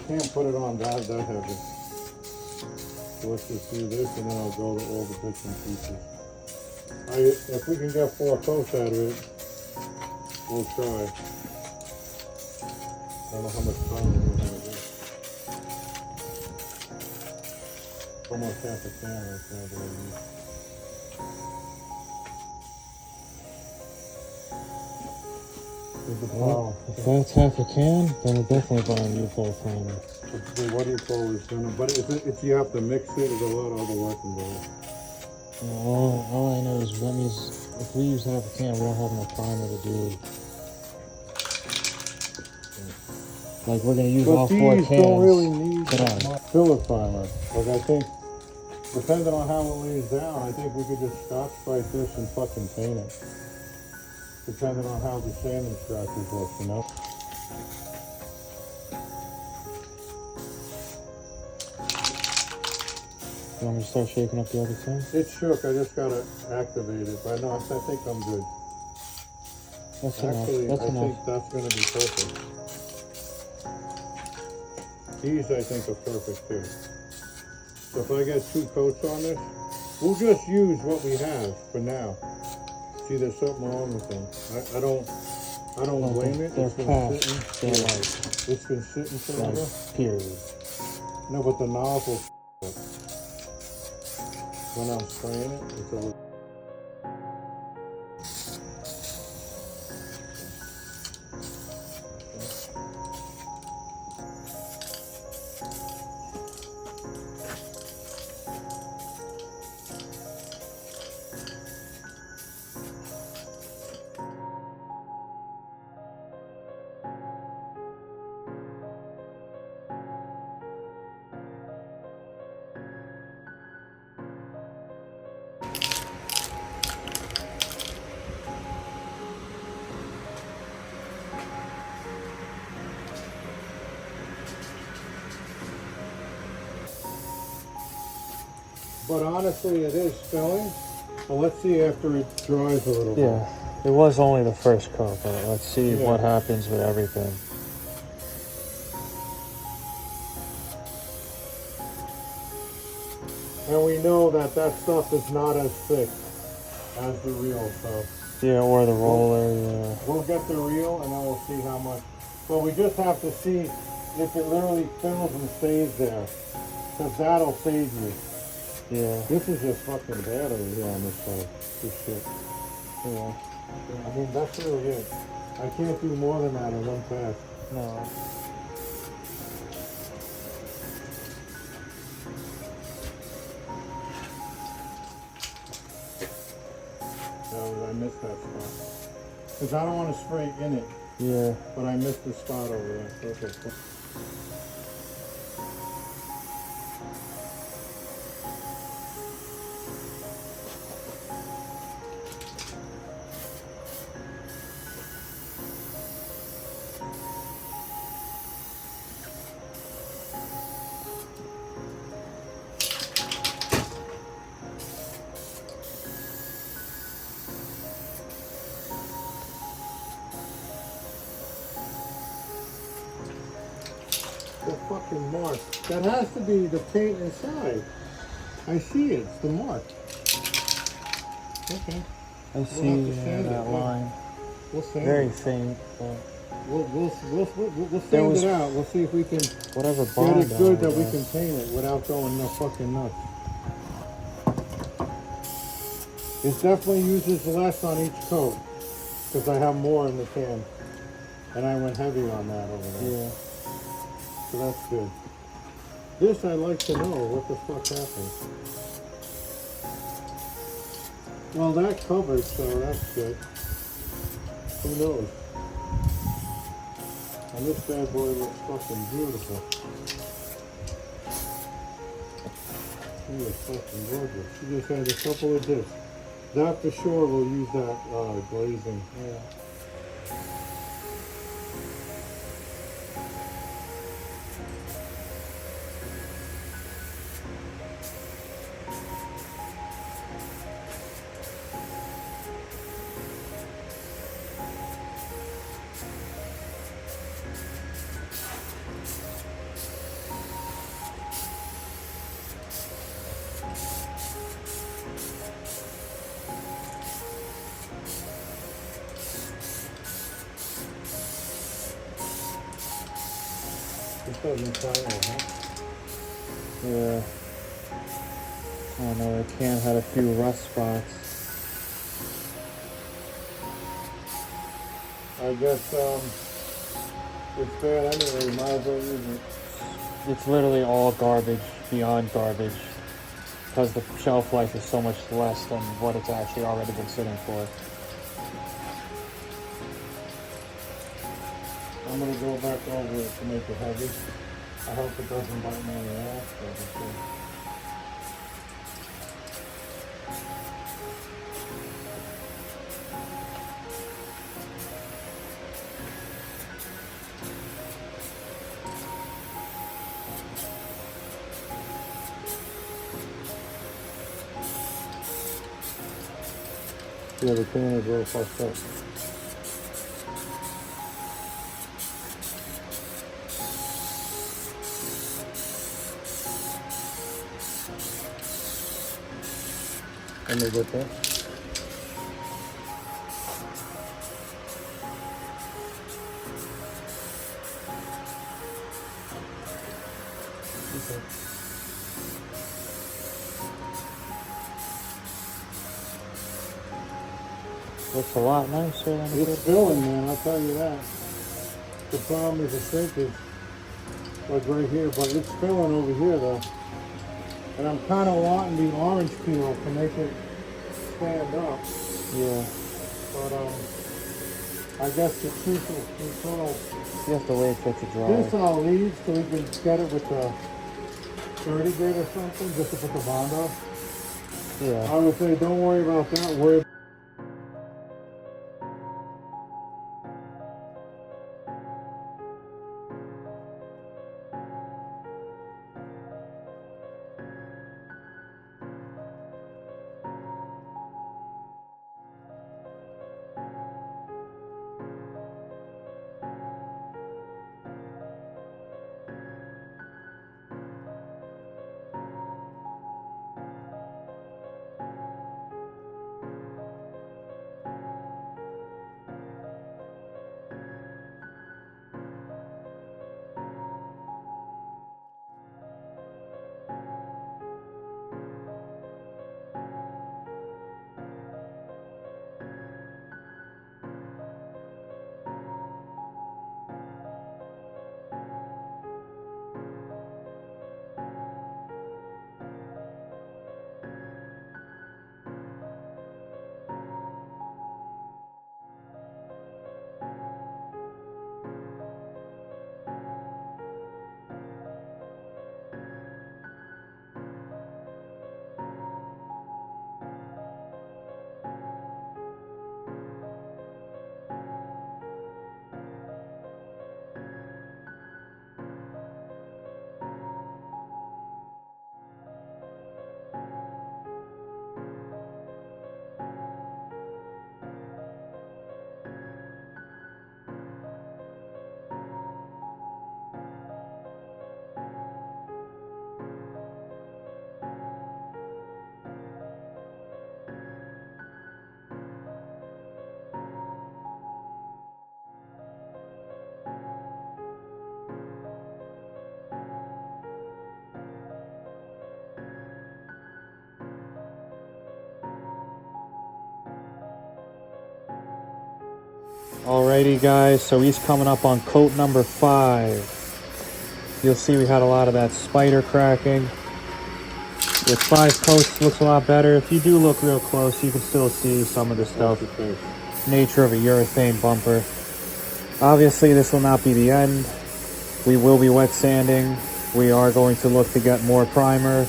can't put it on that heavy. So let's just do this and then I'll go to all the bits and pieces. If we can get 4 coats out of it, we'll try. I don't know how much time we're going to do. Almost half a can right there that I use. Well, if that's half a can, then we're definitely buying you full primer. What do you call this? But if you have to mix it, there's a lot of other work involved. All I know is that means if we use half a can, we don't have enough primer to do. Like we're gonna use all 4 cans. These don't really need filler primer. Like I think, depending on how it lays down, I think we could just Scotch-Brite this and fucking paint it. Depending on how the sanding scratches look, you know? You want me to start shaking up the other can? It's shook, I just gotta activate it. But no, I think I'm good. That's Actually, enough. That's I enough. think that's gonna be perfect. These I think are perfect too. So if I get 2 coats on this, we'll just use what we have for now. See, there's something wrong with them. I don't blame it. They're It's been past. sitting. They're like, It's been sitting forever. period. No, but the nozzle. When I'm spraying it, it's a little. But honestly, it is filling. Well, let's see after it dries a little bit. Yeah, it was only the first coat, but let's see what happens with everything. And we know that that stuff is not as thick as the reel, so. Yeah, or the roller, yeah. We'll get the reel and then we'll see how much. But we just have to see if it literally fills and stays there. Because that'll save me. Yeah. This is just fucking bad over here on this side. This shit. Yeah. I mean, that's really it. I can't do more than that in one pass. No. No, I missed that spot. Because I don't want to spray in it. Yeah. But I missed the spot over there. Okay. The fucking mark. That has to be the paint inside. I see it. It's the mark. Okay. I see that line. We'll sand Very it. faint, but We'll sand it out. We'll see if we can whatever get bond it good on that we it, can paint it without going no fucking nuts. It definitely uses less on each coat because I have more in the can. And I went heavy on that over there. Yeah. So that's good. This I'd like to know what the fuck happened. Well, that covered, so that's good. Who knows? And this bad boy looks fucking beautiful. He is fucking gorgeous. She just had a couple of dips. That for sure will use that glazing. Yeah. This doesn't sound right, huh? Yeah. Oh no, the can had a few rust spots. I guess, it's bad anyway, might as well use it. It's literally all garbage, beyond garbage. Because the shelf life is so much less than what it's actually already been sitting for. I'm gonna go back over it to make it heavy. I hope it doesn't bite me in the ass, but it's good. Yeah, the can is real fucked up. Let me get that. Okay. Looks a lot nicer than it It's did. filling, man, I'll tell you that. The problem is the shrinkage, like right here, but it's filling over here though. And I'm kind of wanting the orange peel to make it stand up. Yeah. But I guess the truth control. You have to wait for it to dry. This I'll leave so we can get it with the 30 grit or something, just to put the bond up. Yeah. I would say don't worry about that. Worry. Alrighty guys, so he's coming up on coat number 5. You'll see we had a lot of that spider cracking. With 5 coats, looks a lot better. If you do look real close, you can still see some of the stuff. Nature of a urethane bumper. Obviously, this will not be the end. We will be wet sanding. We are going to look to get more primer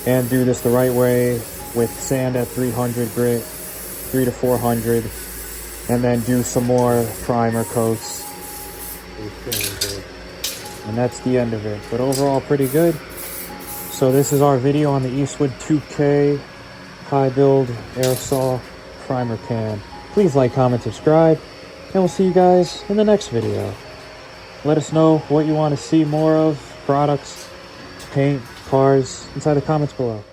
and do this the right way with sand at 300 grit, 300 to 400. And then do some more primer coats. And that's the end of it. But overall, pretty good. So this is our video on the Eastwood 2K high build aerosol primer can. Please like, comment, subscribe, and we'll see you guys in the next video. Let us know what you want to see more of, products, paint, cars, inside the comments below.